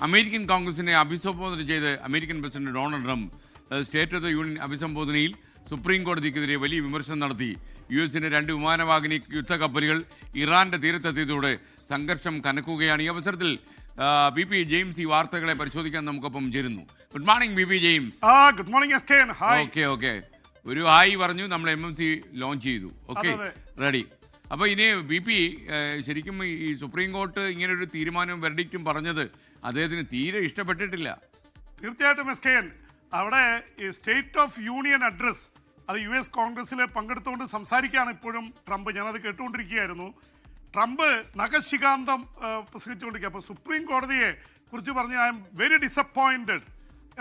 American കോൺഗ്രസിനെ അഭിസംബോധന ചെയ്ത് American president Donald Trump State of the Union അഭിസംബോധനയിൽ സുപ്രീം കോടതിക്കെതിരെ വലിയ വിമർശനം നടത്തി. US-ന്റെ 2 വിമാനവാഹിനി യുദ്ധക്കപ്പലുകൾ ഇറാന്റെ തീരത്തെത്തിയതോടെ സംഘർഷം കനക്കുകയാണ്. ഈ അവസരത്തിൽ BP ജെയിംസ് ഈ വാർത്തകളെ പരിശോധിക്കാൻ നമുക്കൊപ്പം ചേരുന്നു. Good morning BP James. Good morning SKN. Hi. Okay ഒരു ഹായ് പറഞ്ഞു. നമ്മൾ MMC ലോഞ്ച് ചെയ്തു. Okay, ready. അപ്പോൾ ഇനി BP ശരിക്കും ഈ സുപ്രീം കോർട്ട് ഇങ്ങനൊരു തീരുമാനവും വെർഡിക്റ്റും പറഞ്ഞത് അദ്ദേഹത്തിന് തീരെ ഇഷ്ടപ്പെട്ടിട്ടില്ല. തീർച്ചയായിട്ടും SKN, അവിടെ ഈ സ്റ്റേറ്റ് ഓഫ് യൂണിയൻ അഡ്രസ് അത് US കോൺഗ്രസിൽ പങ്കെടുത്തുകൊണ്ട് സംസാരിക്കുകയാണ് ഇപ്പോഴും ട്രംപ്. ഞാനത് കേട്ടുകൊണ്ടിരിക്കുകയായിരുന്നു. ട്രംപ് നഖശികാന്തം പ്രസംഗിച്ചുകൊണ്ടിരിക്കുക. അപ്പോൾ സുപ്രീം കോടതിയെ കുറിച്ച് പറഞ്ഞ് ഐ എം വെരി ഡിസപ്പോയിൻറ്റഡ്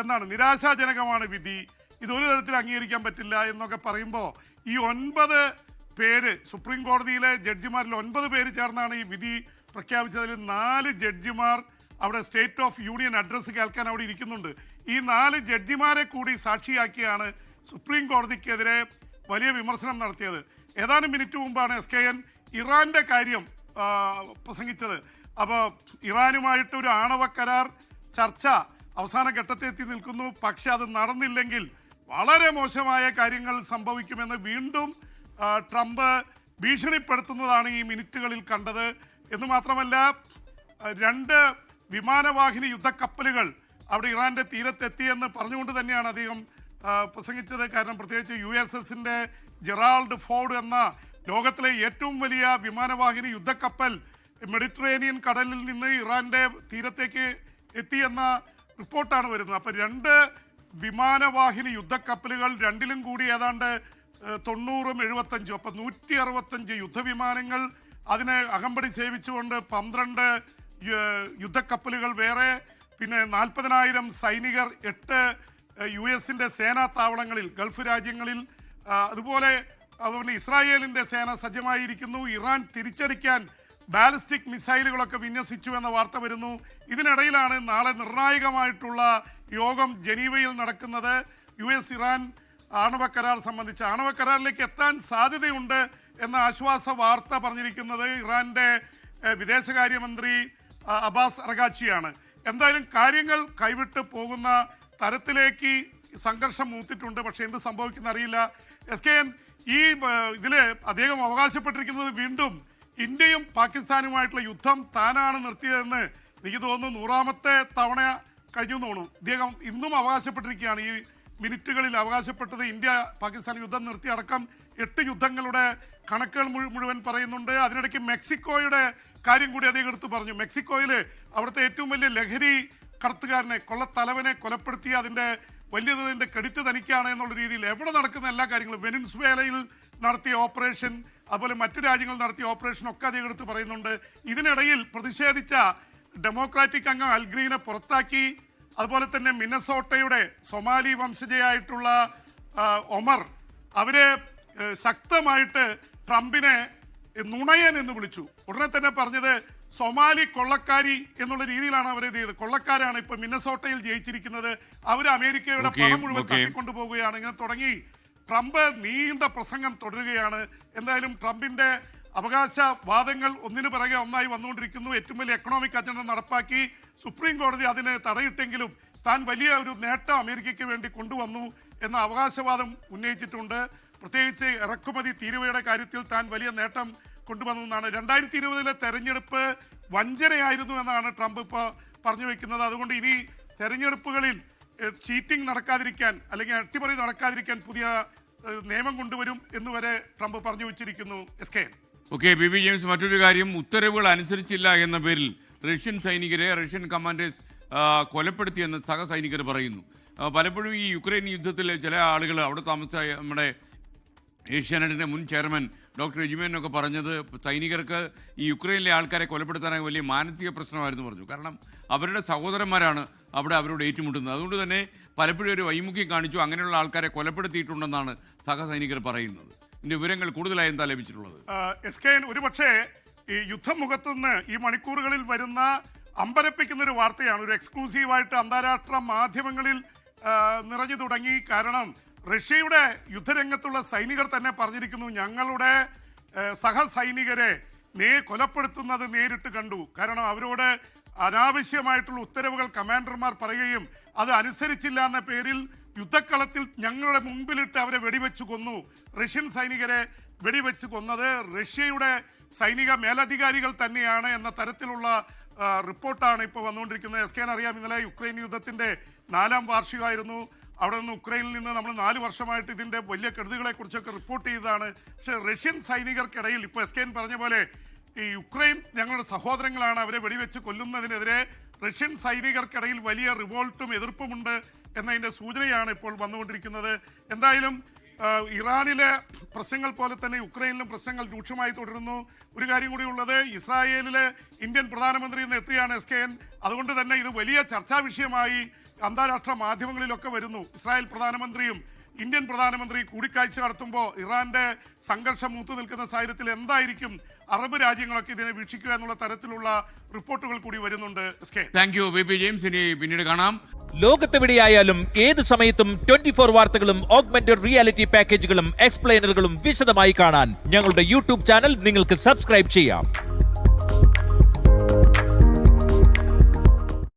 എന്നാണ്, നിരാശാജനകമാണ് വിധി, ഇതൊരു തരത്തിൽ അംഗീകരിക്കാൻ പറ്റില്ല എന്നൊക്കെ പറയുമ്പോൾ ഈ 9 പേര് സുപ്രീം കോടതിയിലെ ജഡ്ജിമാരിൽ 9 പേര് ചേർന്നാണ് ഈ വിധി പ്രഖ്യാപിച്ചതിൽ 4 ജഡ്ജിമാർ അവിടെ സ്റ്റേറ്റ് ഓഫ് യൂണിയൻ അഡ്രസ്സ് കേൾക്കാൻ അവിടെ ഇരിക്കുന്നുണ്ട്. ഈ 4 ജഡ്ജിമാരെ കൂടി സാക്ഷിയാക്കിയാണ് സുപ്രീം കോടതിക്കെതിരെ വലിയ വിമർശനം നടത്തിയത്. ഏതാനും മിനിറ്റ് മുമ്പാണ് SKN ഇറാന്റെ കാര്യം പ്രസംഗിച്ചത്. അപ്പോൾ ഇറാനുമായിട്ട് ഒരു ആണവ കരാർ ചർച്ച അവസാന ഘട്ടത്തിലെത്തി നിൽക്കുന്നു. പക്ഷെ അത് നടന്നില്ലെങ്കിൽ വളരെ മോശമായ കാര്യങ്ങൾ സംഭവിക്കുമെന്ന് വീണ്ടും ട്രംപ് ഭീഷണിപ്പെടുത്തുന്നതാണ് ഈ മിനിറ്റുകളിൽ കണ്ടത്. എന്ന് മാത്രമല്ല 2 വിമാനവാഹിനി യുദ്ധക്കപ്പലുകൾ അവിടെ ഇറാന്റെ തീരത്തെത്തിയെന്ന് പറഞ്ഞുകൊണ്ട് തന്നെയാണ് അദ്ദേഹം പ്രസംഗിച്ചത്. കാരണം പ്രത്യേകിച്ച് USS-ന്റെ ജെറാൾഡ് ഫോർഡ് എന്ന ലോകത്തിലെ ഏറ്റവും വലിയ വിമാനവാഹിനി യുദ്ധക്കപ്പൽ മെഡിറ്ററേനിയൻ കടലിൽ നിന്ന് ഇറാന്റെ തീരത്തേക്ക് എത്തിയെന്ന റിപ്പോർട്ടാണ് വരുന്നത്. അപ്പോൾ 2 വിമാനവാഹിനി യുദ്ധക്കപ്പലുകൾ, രണ്ടിലും കൂടി ഏതാണ്ട് 90ഉം 75ഉം, അപ്പം 165 യുദ്ധവിമാനങ്ങൾ, അതിനെ അകമ്പടി സേവിച്ചുകൊണ്ട് 12 യുദ്ധക്കപ്പലുകൾ വേറെ, പിന്നെ 40,000 സൈനികർ 8 US-ന്റെ സേനാ താവളങ്ങളിൽ ഗൾഫ് രാജ്യങ്ങളിൽ, അതുപോലെ ഇസ്രായേലിന്റെ സേന സജ്ജമായിരിക്കുന്നു. ഇറാൻ തിരിച്ചടിക്കാൻ ബാലിസ്റ്റിക് മിസൈലുകളൊക്കെ വിന്യസിച്ചു എന്ന വാർത്ത വരുന്നു. ഇതിനിടയിലാണ് നാളെ നിർണായകമായിട്ടുള്ള യോഗം ജനീവയിൽ നടക്കുന്നത്. US ഇറാൻ ആണവ കരാർ സംബന്ധിച്ച് ആണവ കരാറിലേക്ക് എത്താൻ സാധ്യതയുണ്ട് എന്ന ആശ്വാസ വാർത്ത പറഞ്ഞിരിക്കുന്നത് ഇറാന്റെ വിദേശകാര്യമന്ത്രി അബ്ബാസ് അറഗാച്ചിയാണ്. എന്തായാലും കാര്യങ്ങൾ കൈവിട്ട് പോകുന്ന തരത്തിലേക്ക് സംഘർഷം മൂത്തിട്ടുണ്ട്. പക്ഷെ എന്ത് സംഭവിക്കുന്ന അറിയില്ല. SKN ഈ ഇതില് അദ്ദേഹം അവകാശപ്പെട്ടിരിക്കുന്നത് വീണ്ടും ഇന്ത്യയും പാകിസ്ഥാനുമായിട്ടുള്ള യുദ്ധം താനാണ് നിർത്തിയതെന്ന് എനിക്ക് തോന്നുന്നു 100ാമത്തെ തവണ കഴിഞ്ഞു തോന്നുന്നു. അദ്ദേഹം ഇന്നും അവകാശപ്പെട്ടിരിക്കുകയാണ്. ഈ മിനിറ്റുകളിൽ അവകാശപ്പെട്ടത് ഇന്ത്യ പാകിസ്ഥാൻ യുദ്ധം നിർത്തി അടക്കം 8 യുദ്ധങ്ങളുടെ കണക്കുകൾ മുഴുവൻ പറയുന്നുണ്ട്. അതിനിടയ്ക്ക് മെക്സിക്കോയുടെ കാര്യം കൂടി അദ്ദേഹം എടുത്തു പറഞ്ഞു. മെക്സിക്കോയിൽ അവിടുത്തെ ഏറ്റവും വലിയ ലഹരി കടത്തുകാരനെ, കൊള്ളത്തലവനെ കൊലപ്പെടുത്തി അതിൻ്റെ വലിയതിൻ്റെ ക്രെഡിറ്റ് തനിക്കാണ് എന്നുള്ള രീതിയിൽ എവിടെ നടക്കുന്ന എല്ലാ കാര്യങ്ങളും, വെനിസ്വേലയിൽ നടത്തിയ ഓപ്പറേഷൻ, അതുപോലെ മറ്റു രാജ്യങ്ങളിൽ നടത്തിയ ഓപ്പറേഷൻ ഒക്കെ അദ്ദേഹം എടുത്ത് പറയുന്നുണ്ട്. ഇതിനിടയിൽ പ്രതിഷേധിച്ച ഡെമോക്രാറ്റിക് അംഗം അൽഗ്രീനെ പുറത്താക്കി. അതുപോലെ തന്നെ മിനസോട്ടയുടെ സൊമാലി വംശജയായിട്ടുള്ള ഒമർ, അവരെ ശക്തമായിട്ട് ട്രംപിനെ നുണയൻ എന്ന് വിളിച്ചു. ഉടനെ തന്നെ പറഞ്ഞത് സൊമാലി കൊള്ളക്കാരി എന്നുള്ള രീതിയിലാണ് അവർ ഇത് ചെയ്തത്. കൊള്ളക്കാരാണ് ഇപ്പൊ മിനസോട്ടയിൽ ജയിച്ചിരിക്കുന്നത്, അവർ അമേരിക്കയുടെ പണം മുഴുവൻ തട്ടിക്കൊണ്ടുപോവുകയാണ്. ഇങ്ങനെ തുടങ്ങി ട്രംപ് നീണ്ട പ്രസംഗം തുടരുകയാണ്. എന്തായാലും ട്രംപിന്റെ അവകാശവാദങ്ങൾ ഒന്നിനു പിറകെ ഒന്നായി വന്നുകൊണ്ടിരിക്കുന്നു. ഏറ്റവും വലിയ എക്കണോമിക് അജണ്ട നടപ്പാക്കി. സുപ്രീം കോടതി അതിന് തടയിട്ടെങ്കിലും താൻ വലിയ ഒരു നേട്ടം അമേരിക്കയ്ക്ക് വേണ്ടി കൊണ്ടുവന്നു എന്ന അവകാശവാദം ഉന്നയിച്ചിട്ടുണ്ട്. പ്രത്യേകിച്ച് ഇറക്കുമതി തീരുവയുടെ കാര്യത്തിൽ താൻ വലിയ നേട്ടം കൊണ്ടുവന്നതാണ്. 2020 തെരഞ്ഞെടുപ്പ് വഞ്ചനയായിരുന്നു എന്നാണ് ട്രംപ് ഇപ്പോൾ പറഞ്ഞു വെക്കുന്നത്. അതുകൊണ്ട് ഇനി തെരഞ്ഞെടുപ്പുകളിൽ ചീറ്റിംഗ് നടക്കാതിരിക്കാൻ അല്ലെങ്കിൽ അട്ടിമറി നടക്കാതിരിക്കാൻ പുതിയ നിയമം കൊണ്ടുവരും എന്നുവരെ ട്രംപ് പറഞ്ഞു വെച്ചിരിക്കുന്നു. SKN. ഓക്കെ BP ജെയിംസ്, മറ്റൊരു കാര്യം, ഉത്തരവുകൾ അനുസരിച്ചില്ല എന്ന പേരിൽ റഷ്യൻ സൈനികരെ റഷ്യൻ കമാൻഡേഴ്സ് കൊലപ്പെടുത്തിയെന്ന് സഹസൈനികർ പറയുന്നു. പലപ്പോഴും ഈ യുക്രൈൻ യുദ്ധത്തിൽ ചില ആളുകൾ അവിടെ താമസിച്ച നമ്മുടെ ഏഷ്യാനെറ്റിൻ്റെ മുൻ ചെയർമാൻ ഡോക്ടർ എജിമേനൊക്കെ പറഞ്ഞത് സൈനികർക്ക് ഈ യുക്രൈനിലെ ആൾക്കാരെ കൊലപ്പെടുത്താനായി വലിയ മാനസിക പ്രശ്നമായിരുന്നു പറഞ്ഞു. കാരണം അവരുടെ സഹോദരന്മാരാണ് അവിടെ അവരോട് ഏറ്റുമുട്ടുന്നത്. അതുകൊണ്ട് തന്നെ പലപ്പോഴും ഒരു വൈമുഖ്യം കാണിച്ചു അങ്ങനെയുള്ള ആൾക്കാരെ കൊലപ്പെടുത്തിയിട്ടുണ്ടെന്നാണ് സഹസൈനികർ പറയുന്നത്. ഇതിന്റെ വിവരങ്ങൾ കൂടുതലായി എന്താ ലഭിച്ചിട്ടുള്ളത്? SKN, ഒരുപക്ഷെ ഈ യുദ്ധമുഖത്തുനിന്ന് ഈ മണിക്കൂറുകളിൽ വരുന്ന അമ്പരപ്പിക്കുന്ന ഒരു വാർത്തയാണ്. ഒരു എക്സ്ക്ലൂസീവായിട്ട് അന്താരാഷ്ട്ര മാധ്യമങ്ങളിൽ നിറഞ്ഞു തുടങ്ങി. കാരണം റഷ്യയുടെ യുദ്ധരംഗത്തുള്ള സൈനികർ തന്നെ പറഞ്ഞിരിക്കുന്നു, ഞങ്ങളുടെ സഹസൈനികരെ കൊലപ്പെടുത്തുന്നത് നേരിട്ട് കണ്ടു. കാരണം അവരോട് അനാവശ്യമായിട്ടുള്ള ഉത്തരവുകൾ കമാൻഡർമാർ പറയുകയും അത് അനുസരിച്ചില്ല എന്ന പേരിൽ യുദ്ധക്കളത്തിൽ ഞങ്ങളുടെ മുമ്പിലിട്ട് അവരെ വെടിവെച്ച് കൊന്നു. റഷ്യൻ സൈനികരെ വെടിവെച്ച് കൊന്നത് റഷ്യയുടെ സൈനിക മേലധികാരികൾ തന്നെയാണ് എന്ന തരത്തിലുള്ള റിപ്പോർട്ടാണ് ഇപ്പോൾ വന്നുകൊണ്ടിരിക്കുന്നത്. എസ് കെ അറിയാം, ഇന്നലെ യുക്രൈൻ യുദ്ധത്തിന്റെ 4ാം വാർഷികമായിരുന്നു. അവിടെ നിന്ന് ഉക്രൈനിൽ നിന്ന് നമ്മൾ 4 വർഷമായിട്ട് ഇതിന്റെ വലിയ കെടുതികളെ കുറിച്ചൊക്കെ റിപ്പോർട്ട് ചെയ്തതാണ്. പക്ഷേ റഷ്യൻ സൈനികർക്കിടയിൽ ഇപ്പോൾ എസ് കെ പറഞ്ഞ പോലെ ഈ യുക്രൈൻ ഞങ്ങളുടെ സഹോദരങ്ങളാണ്, അവരെ വെടിവെച്ച് കൊല്ലുന്നതിനെതിരെ റഷ്യൻ സൈനികർക്കിടയിൽ വലിയ റിവോൾട്ടും എതിർപ്പുമുണ്ട് എന്നതിൻ്റെ സൂചനയാണ് ഇപ്പോൾ വന്നുകൊണ്ടിരിക്കുന്നത്. എന്തായാലും ഇറാനിലെ പ്രശ്നങ്ങൾ പോലെ തന്നെ യുക്രൈനിലും പ്രശ്നങ്ങൾ രൂക്ഷമായി തുടരുന്നു. ഒരു കാര്യം കൂടി ഉള്ളത്, ഇസ്രായേലിലെ ഇന്ത്യൻ പ്രധാനമന്ത്രി ഇന്ന് എത്തുകയാണ് എസ് കെ എൻ. അതുകൊണ്ട് തന്നെ ഇത് വലിയ ചർച്ചാ വിഷയമായി അന്താരാഷ്ട്ര മാധ്യമങ്ങളിലൊക്കെ വരുന്നു. ഇസ്രായേൽ പ്രധാനമന്ത്രിയും ഇന്ത്യൻ പ്രധാനമന്ത്രി കൂടിക്കാഴ്ച നടത്തുമ്പോൾ ഇറാന്റെ സംഘർഷം മൂത്തു നിൽക്കുന്ന സാഹചര്യത്തിൽ എന്തായിരിക്കും അറബ് രാജ്യങ്ങളൊക്കെ ഇതിനെ വീക്ഷിക്കുക എന്നുള്ള തരത്തിലുള്ള റിപ്പോർട്ടുകൾ കൂടി വരുന്നുണ്ട്. Thank you B James. ഇനി പിന്നീട് കാണാം. ലോകത്തെവിടെയായാലും ഏത് സമയത്തും 24 വാർത്തകളും ഓഗ്മെന്റഡ് റിയാലിറ്റി പാക്കേജുകളും എക്സ്പ്ലെയിനറുകളും വിശദമായി കാണാൻ ഞങ്ങളുടെ യൂട്യൂബ് ചാനൽ നിങ്ങൾക്ക് സബ്സ്ക്രൈബ് ചെയ്യാം.